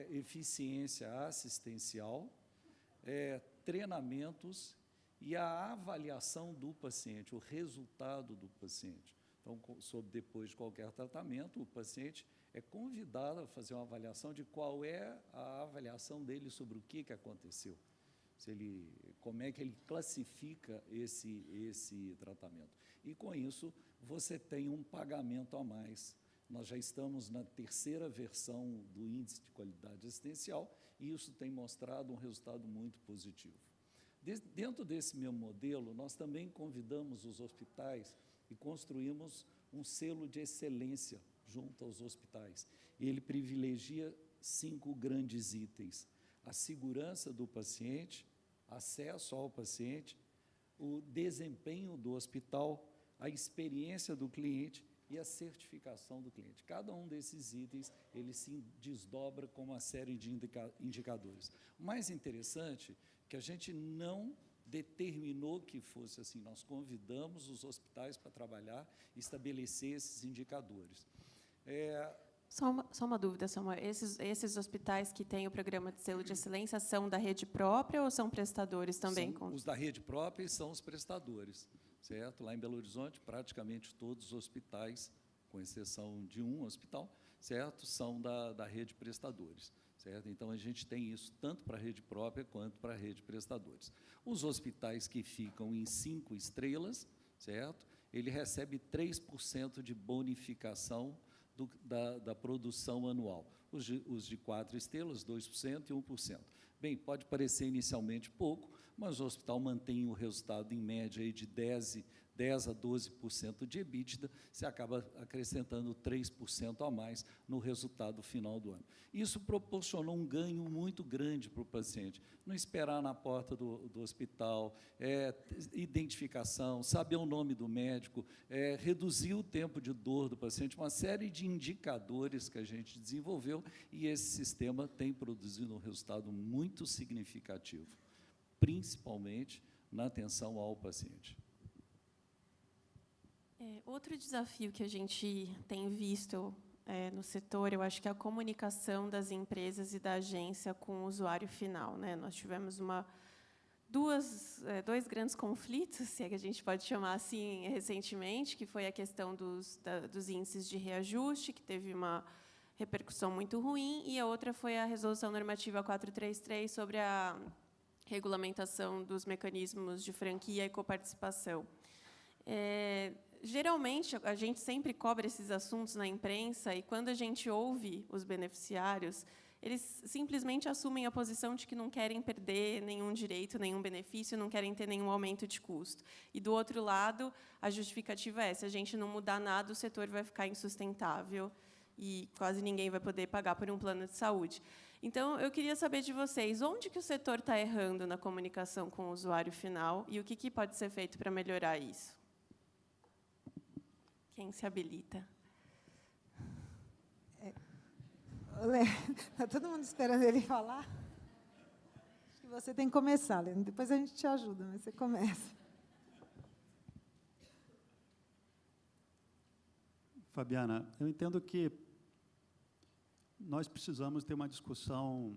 eficiência assistencial, treinamentos e a avaliação do paciente, o resultado do paciente. Então, depois de qualquer tratamento, o paciente é convidado a fazer uma avaliação de qual é a avaliação dele sobre o que aconteceu. Como é que ele classifica esse tratamento. E, com isso, você tem um pagamento a mais. Nós já estamos na 3ª versão do Índice de Qualidade Assistencial e isso tem mostrado um resultado muito positivo. Dentro desse mesmo modelo, nós também convidamos os hospitais e construímos um selo de excelência junto aos hospitais. Ele privilegia 5 grandes itens: a segurança do paciente, acesso ao paciente, o desempenho do hospital, a experiência do cliente e a certificação do cliente. Cada um desses itens, ele se desdobra com uma série de indicadores. O mais interessante é que a gente não determinou que fosse assim, nós convidamos os hospitais para trabalhar e estabelecer esses indicadores. Só uma dúvida, Samuel. Esses hospitais que têm o programa de selo de excelência são da rede própria ou são prestadores também? Os da rede própria são os prestadores, certo? Lá em Belo Horizonte, praticamente todos os hospitais, com exceção de um hospital, certo, são da rede prestadores. Certo? Então, a gente tem isso tanto para a rede própria quanto para a rede prestadores. Os hospitais que ficam em 5 estrelas, certo? Ele recebe 3% de bonificação da produção anual. Os de 4 estrelas, 2% e 1%. Bem, pode parecer inicialmente pouco, mas o hospital mantém o resultado, em média, aí de 10 a 12% de EBITDA, você acaba acrescentando 3% a mais no resultado final do ano. Isso proporcionou um ganho muito grande para o paciente. Não esperar na porta do hospital, identificação, saber o nome do médico, reduzir o tempo de dor do paciente, uma série de indicadores que a gente desenvolveu, e esse sistema tem produzido um resultado muito significativo, principalmente na atenção ao paciente. Outro desafio que a gente tem visto no setor, eu acho que é a comunicação das empresas e da agência com o usuário final, né? Nós tivemos dois grandes conflitos, se é que a gente pode chamar assim, recentemente, que foi a questão dos índices de reajuste, que teve uma repercussão muito ruim, e a outra foi a Resolução Normativa 433 sobre a regulamentação dos mecanismos de franquia e coparticipação. Geralmente, a gente sempre cobre esses assuntos na imprensa, e quando a gente ouve os beneficiários, eles simplesmente assumem a posição de que não querem perder nenhum direito, nenhum benefício, não querem ter nenhum aumento de custo. E, do outro lado, a justificativa é: se a gente não mudar nada, o setor vai ficar insustentável e quase ninguém vai poder pagar por um plano de saúde. Então, eu queria saber de vocês, onde que o setor está errando na comunicação com o usuário final e o que pode ser feito para melhorar isso? Quem se habilita? Está todo mundo esperando ele falar? Acho que você tem que começar, Leno. Depois a gente te ajuda, mas você começa. Fabiana, eu entendo que nós precisamos ter uma discussão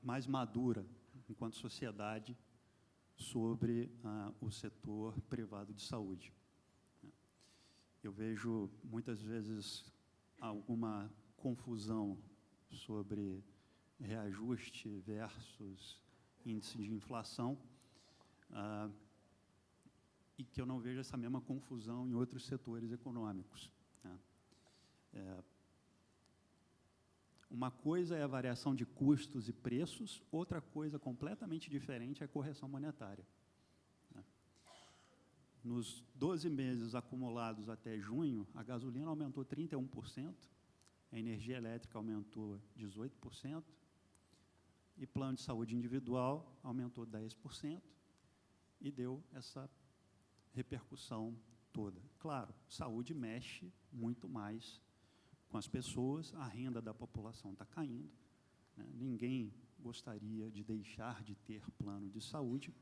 mais madura, enquanto sociedade, sobre o setor privado de saúde. Eu vejo, muitas vezes, alguma confusão sobre reajuste versus índice de inflação, e que eu não vejo essa mesma confusão em outros setores econômicos. Uma coisa é a variação de custos e preços, outra coisa completamente diferente é a correção monetária. Nos 12 meses acumulados até junho, a gasolina aumentou 31%, A energia elétrica aumentou 18%, e plano de saúde individual aumentou 10%, e deu essa repercussão toda. Claro, saúde mexe muito mais com as pessoas, a renda da população está caindo, né? Ninguém gostaria de deixar de ter plano de saúde.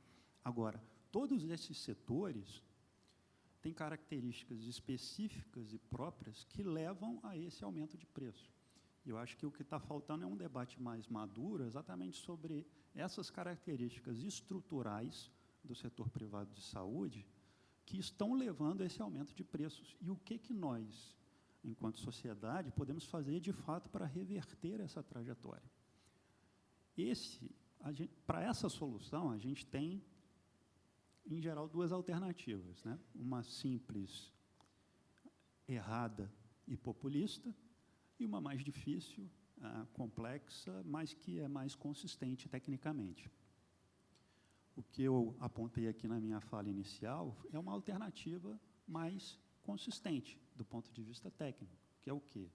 Agora, todos esses setores têm características específicas e próprias que levam a esse aumento de preço. Eu acho que o que está faltando é um debate mais maduro exatamente sobre essas características estruturais do setor privado de saúde que estão levando a esse aumento de preços. E o que nós, enquanto sociedade, podemos fazer, de fato, para reverter essa trajetória. Para essa solução, a gente tem, em geral, duas alternativas, né? Uma simples, errada e populista, e uma mais difícil, complexa, mas que é mais consistente tecnicamente. O que eu apontei aqui na minha fala inicial é uma alternativa mais consistente do ponto de vista técnico, que é o quê?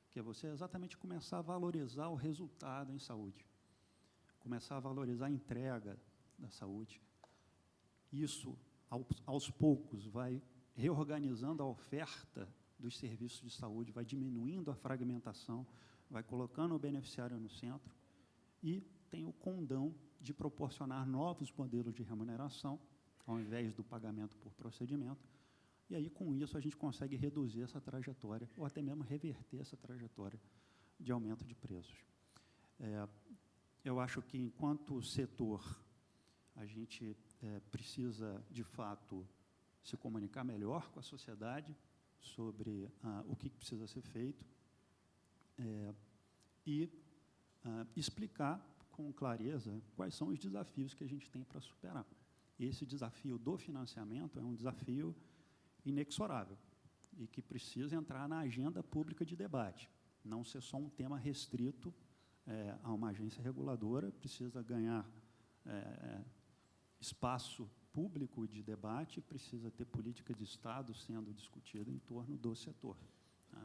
Que é você exatamente começar a valorizar o resultado em saúde, começar a valorizar a entrega da saúde. Isso, aos poucos, vai reorganizando a oferta dos serviços de saúde, vai diminuindo a fragmentação, vai colocando o beneficiário no centro e tem o condão de proporcionar novos modelos de remuneração, ao invés do pagamento por procedimento, e aí, com isso, a gente consegue reduzir essa trajetória, ou até mesmo reverter essa trajetória de aumento de preços. Eu acho que, enquanto setor, a gente precisa, de fato, se comunicar melhor com a sociedade sobre o que precisa ser feito e explicar com clareza quais são os desafios que a gente tem para superar. Esse desafio do financiamento é um desafio inexorável e que precisa entrar na agenda pública de debate, não ser só um tema restrito a uma agência reguladora, precisa ganhar espaço público de debate, precisa ter política de Estado sendo discutida em torno do setor.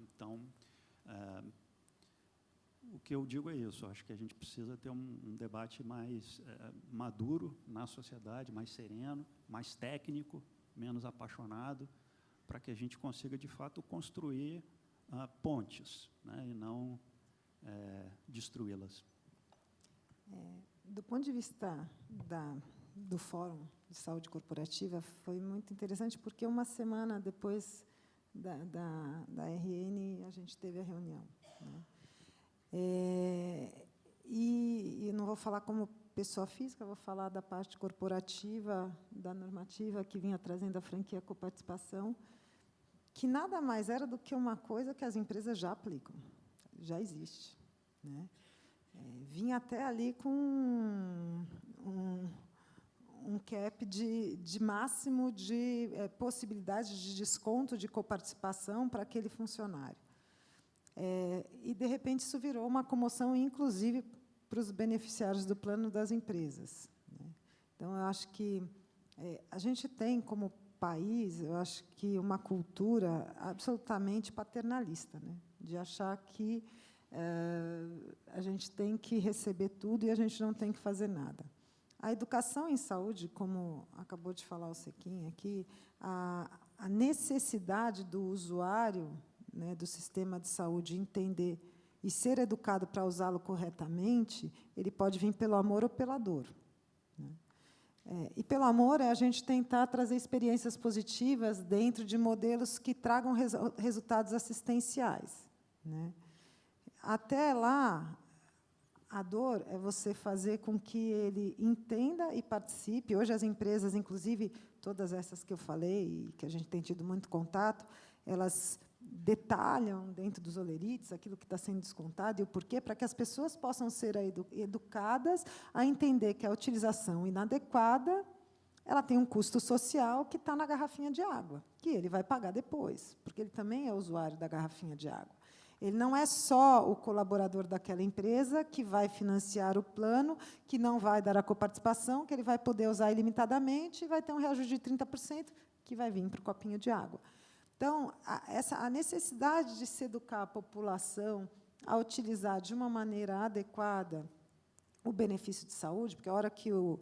Então, o que eu digo é isso, acho que a gente precisa ter um debate mais maduro na sociedade, mais sereno, mais técnico, menos apaixonado, para que a gente consiga, de fato, construir pontes, né, e não destruí-las. Do ponto de vista do Fórum de Saúde Corporativa, foi muito interessante, porque uma semana depois da RN, a gente teve a reunião, né? E não vou falar como pessoa física, vou falar da parte corporativa, da normativa que vinha trazendo a franquia coparticipação, que nada mais era do que uma coisa que as empresas já aplicam, já existe, né? Vinha até ali com um cap de máximo de possibilidade de desconto de coparticipação para aquele funcionário. E, de repente, isso virou uma comoção, inclusive, para os beneficiários do plano das empresas, né? Então, eu acho que a gente tem, como país, eu acho que uma cultura absolutamente paternalista, né? De achar que a gente tem que receber tudo e a gente não tem que fazer nada. A educação em saúde, como acabou de falar o Sequinha aqui, a necessidade do usuário, né, do sistema de saúde entender e ser educado para usá-lo corretamente, ele pode vir pelo amor ou pela dor, né? E pelo amor é a gente tentar trazer experiências positivas dentro de modelos que tragam resultados assistenciais, né? Até lá, a dor é você fazer com que ele entenda e participe. Hoje, as empresas, inclusive, todas essas que eu falei, e que a gente tem tido muito contato, elas detalham dentro dos olerites aquilo que está sendo descontado e o porquê, para que as pessoas possam ser educadas a entender que a utilização inadequada ela tem um custo social que está na garrafinha de água, que ele vai pagar depois, porque ele também é usuário da garrafinha de água. Ele não é só o colaborador daquela empresa que vai financiar o plano, que não vai dar a coparticipação, que ele vai poder usar ilimitadamente e vai ter um reajuste de 30% que vai vir para o copinho de água. Então, a necessidade de se educar a população a utilizar de uma maneira adequada o benefício de saúde, porque a hora que o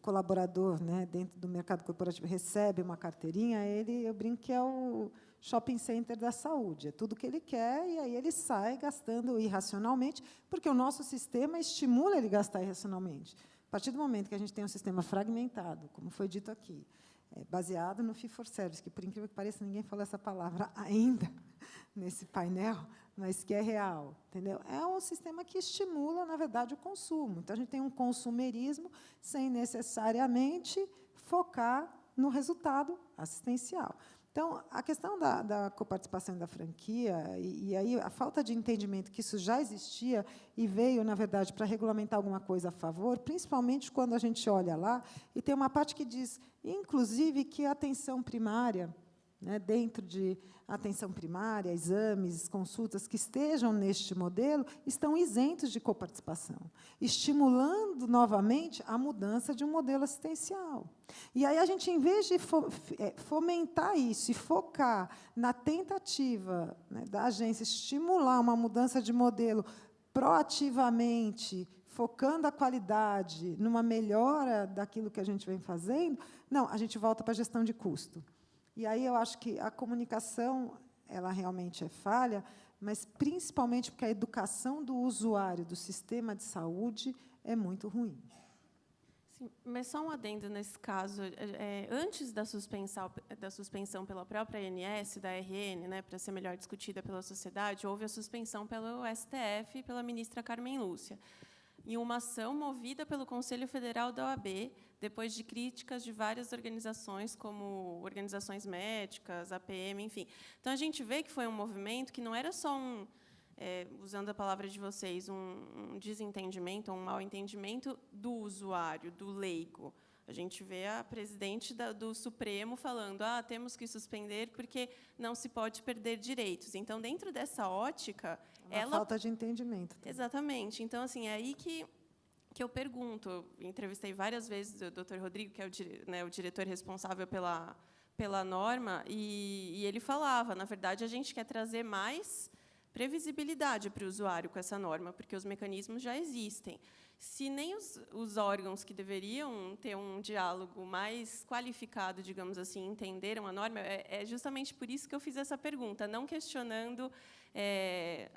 colaborador, né, dentro do mercado corporativo, recebe uma carteirinha, eu brinco que é o shopping center da saúde, é tudo que ele quer, e aí ele sai gastando irracionalmente, porque o nosso sistema estimula ele gastar irracionalmente. A partir do momento que a gente tem um sistema fragmentado, como foi dito aqui, baseado no fee for service, que, por incrível que pareça, ninguém falou essa palavra ainda nesse painel, mas que é real, entendeu? É um sistema que estimula, na verdade, o consumo. Então, a gente tem um consumerismo sem necessariamente focar no resultado assistencial. Então, a questão da coparticipação e da franquia, e aí a falta de entendimento que isso já existia e veio, na verdade, para regulamentar alguma coisa a favor, principalmente quando a gente olha lá, e tem uma parte que diz, inclusive, que a atenção primária, né, dentro de atenção primária, exames, consultas que estejam neste modelo, estão isentos de coparticipação, estimulando novamente a mudança de um modelo assistencial. E aí a gente, em vez de fomentar isso e focar na tentativa, né, da agência estimular uma mudança de modelo proativamente, focando a qualidade numa melhora daquilo que a gente vem fazendo, não, a gente volta para a gestão de custo. E aí eu acho que a comunicação, ela realmente é falha, mas principalmente porque a educação do usuário do sistema de saúde é muito ruim. Sim, mas só um adendo nesse caso. Antes da suspensão pela própria ANS, da RN, né, para ser melhor discutida pela sociedade, houve a suspensão pelo STF e pela ministra Carmen Lúcia, em uma ação movida pelo Conselho Federal da OAB, depois de críticas de várias organizações, como organizações médicas, APM, enfim. Então, a gente vê que foi um movimento que não era só usando a palavra de vocês, um desentendimento, um mal entendimento do usuário, do leigo. A gente vê a presidente do Supremo falando, temos que suspender porque não se pode perder direitos. Então, dentro dessa ótica, falta de entendimento. Também. Exatamente. Então, assim, é aí que eu pergunto. Eu entrevistei várias vezes o Dr. Rodrigo, que é o diretor responsável pela norma, e ele falava, na verdade, a gente quer trazer mais previsibilidade para o usuário com essa norma, porque os mecanismos já existem. Se nem os órgãos que deveriam ter um diálogo mais qualificado, digamos assim, entenderam a norma, é justamente por isso que eu fiz essa pergunta, não questionando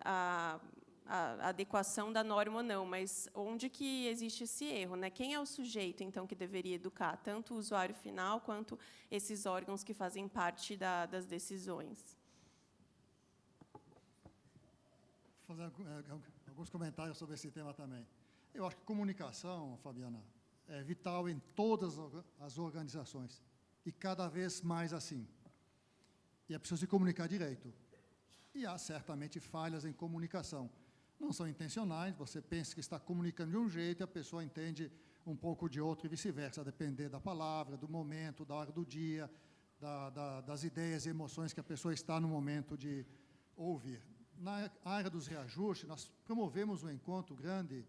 a adequação da norma ou não, mas onde que existe esse erro, né? Quem é o sujeito, então, que deveria educar, tanto o usuário final quanto esses órgãos que fazem parte das decisões? Vou fazer alguns comentários sobre esse tema também. Eu acho que comunicação, Fabiana, é vital em todas as organizações, e cada vez mais assim. E é preciso se comunicar direito. E há, certamente, falhas em comunicação. Não são intencionais, você pensa que está comunicando de um jeito e a pessoa entende um pouco de outro e vice-versa, a depender da palavra, do momento, da hora do dia, das ideias e emoções que a pessoa está no momento de ouvir. Na área dos reajustes, nós promovemos um encontro grande,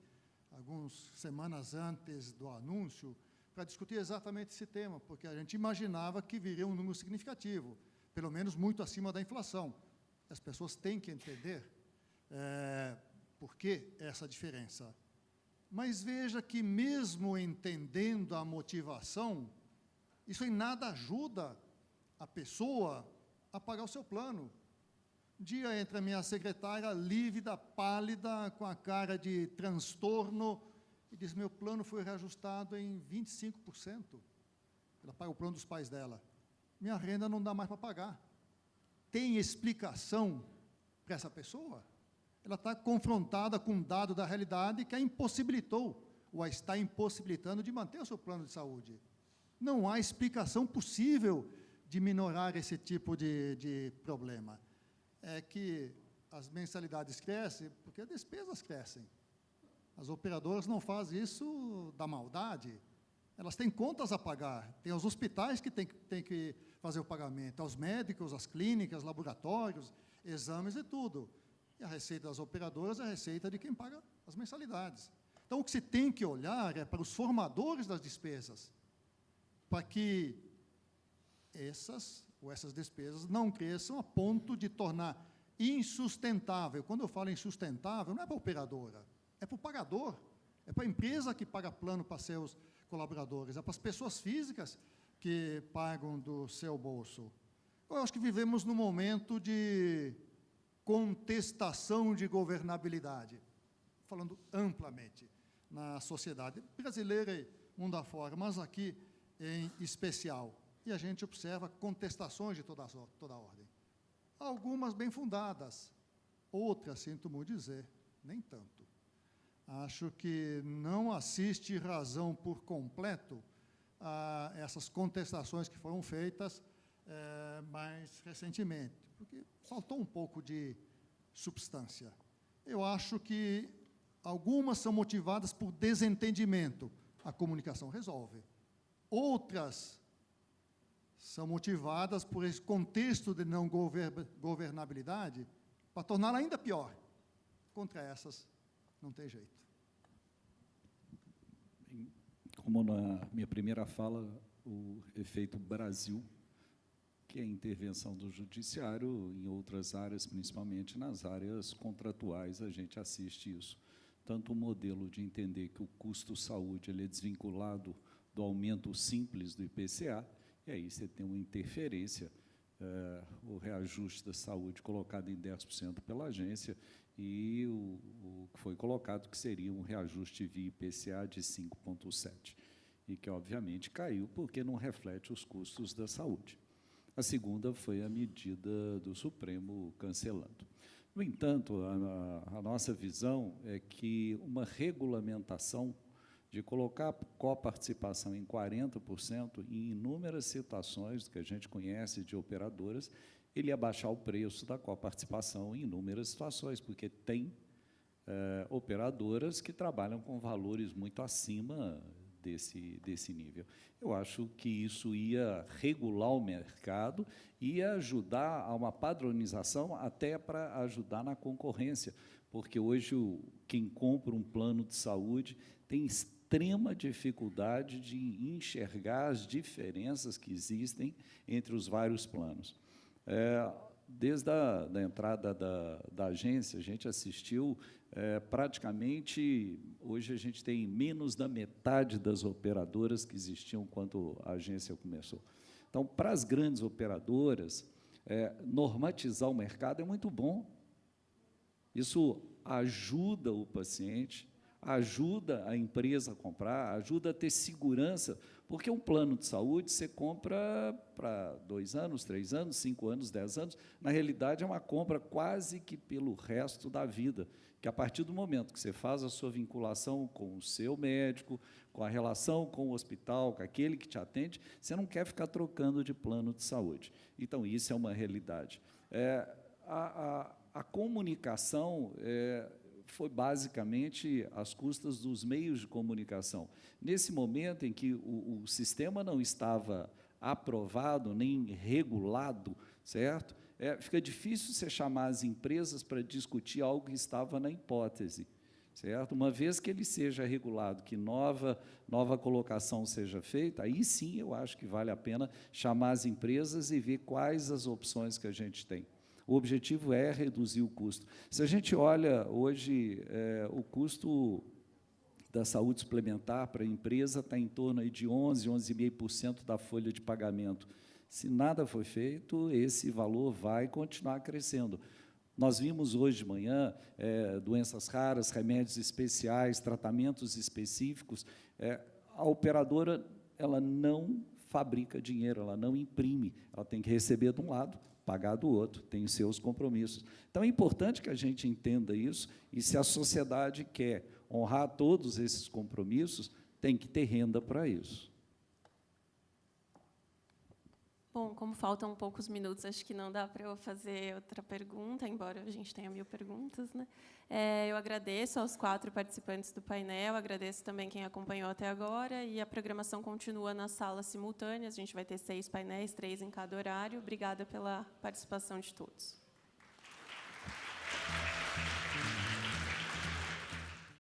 algumas semanas antes do anúncio, para discutir exatamente esse tema, porque a gente imaginava que viria um número significativo, pelo menos muito acima da inflação. As pessoas têm que entender por que essa diferença. Mas veja que, mesmo entendendo a motivação, isso em nada ajuda a pessoa a pagar o seu plano. Um dia entra a minha secretária, lívida, pálida, com a cara de transtorno, e diz, meu plano foi reajustado em 25%. Ela paga o plano dos pais dela. Minha renda não dá mais para pagar. Tem explicação para essa pessoa? Ela está confrontada com um dado da realidade que a impossibilitou, ou a está impossibilitando de manter o seu plano de saúde. Não há explicação possível de minorar esse tipo de problema. É que as mensalidades crescem porque as despesas crescem. As operadoras não fazem isso da maldade. Elas têm contas a pagar. Tem os hospitais que têm que fazer o pagamento, aos médicos, às clínicas, laboratórios, exames e tudo. E a receita das operadoras é a receita de quem paga as mensalidades. Então, o que se tem que olhar é para os formadores das despesas, para que essas ou essas despesas não cresçam a ponto de tornar insustentável. Quando eu falo insustentável, não é para a operadora, é para o pagador, é para a empresa que paga plano para seus colaboradores, é para as pessoas físicas que pagam do seu bolso. Eu acho que vivemos num momento de contestação de governabilidade, falando amplamente na sociedade brasileira e mundo afora, mas aqui em especial. E a gente observa contestações de toda ordem. Algumas bem fundadas, outras, sinto muito dizer, nem tanto. Acho que não assiste razão por completo a essas contestações que foram feitas mais recentemente, porque faltou um pouco de substância. Eu acho que algumas são motivadas por desentendimento. A comunicação resolve. Outras são motivadas por esse contexto de não governabilidade para torná-la ainda pior. Contra essas, não tem jeito. Como na minha primeira fala, o efeito Brasil, que é a intervenção do judiciário em outras áreas, principalmente nas áreas contratuais, a gente assiste isso. Tanto o modelo de entender que o custo saúde ele é desvinculado do aumento simples do IPCA, e aí você tem uma interferência, o reajuste da saúde colocado em 10% pela agência, e o que foi colocado que seria um reajuste via IPCA de 5,7%, e que, obviamente, caiu porque não reflete os custos da saúde. A segunda foi a medida do Supremo cancelando. No entanto, a nossa visão é que uma regulamentação de colocar a coparticipação em 40%, em inúmeras situações que a gente conhece de operadoras, ele ia baixar o preço da coparticipação em inúmeras situações, porque tem operadoras que trabalham com valores muito acima desse nível. Eu acho que isso ia regular o mercado, ia ajudar a uma padronização, até para ajudar na concorrência, porque hoje quem compra um plano de saúde tem extrema dificuldade de enxergar as diferenças que existem entre os vários planos. Desde a entrada da agência, a gente assistiu praticamente, hoje a gente tem menos da metade das operadoras que existiam quando a agência começou. Então, para as grandes operadoras, normatizar o mercado é muito bom. Isso ajuda o paciente, ajuda a empresa a comprar, ajuda a ter segurança, porque um plano de saúde você compra para 2 anos, 3 anos, 5 anos, 10 anos. Na realidade, é uma compra quase que pelo resto da vida, que a partir do momento que você faz a sua vinculação com o seu médico, com a relação com o hospital, com aquele que te atende, você não quer ficar trocando de plano de saúde. Então, isso é uma realidade. A comunicação foi basicamente às custas dos meios de comunicação. Nesse momento em que o sistema não estava aprovado, nem regulado, certo? Fica difícil você chamar as empresas para discutir algo que estava na hipótese, certo? Uma vez que ele seja regulado, que nova colocação seja feita, aí sim eu acho que vale a pena chamar as empresas e ver quais as opções que a gente tem. O objetivo é reduzir o custo. Se a gente olha hoje, o custo da saúde suplementar para a empresa está em torno aí de 11%, 11,5% da folha de pagamento. Se nada for feito, esse valor vai continuar crescendo. Nós vimos hoje de manhã doenças raras, remédios especiais, tratamentos específicos. A operadora ela não fabrica dinheiro, ela não imprime, ela tem que receber de um lado, pagar do outro, tem os seus compromissos. Então, é importante que a gente entenda isso, e se a sociedade quer honrar todos esses compromissos, tem que ter renda para isso. Bom, como faltam poucos minutos, acho que não dá para eu fazer outra pergunta, embora a gente tenha 1000 perguntas, né? Eu agradeço aos 4 participantes do painel, agradeço também quem acompanhou até agora, e a programação continua nas salas simultâneas, a gente vai ter 6 painéis, 3 em cada horário. Obrigada pela participação de todos.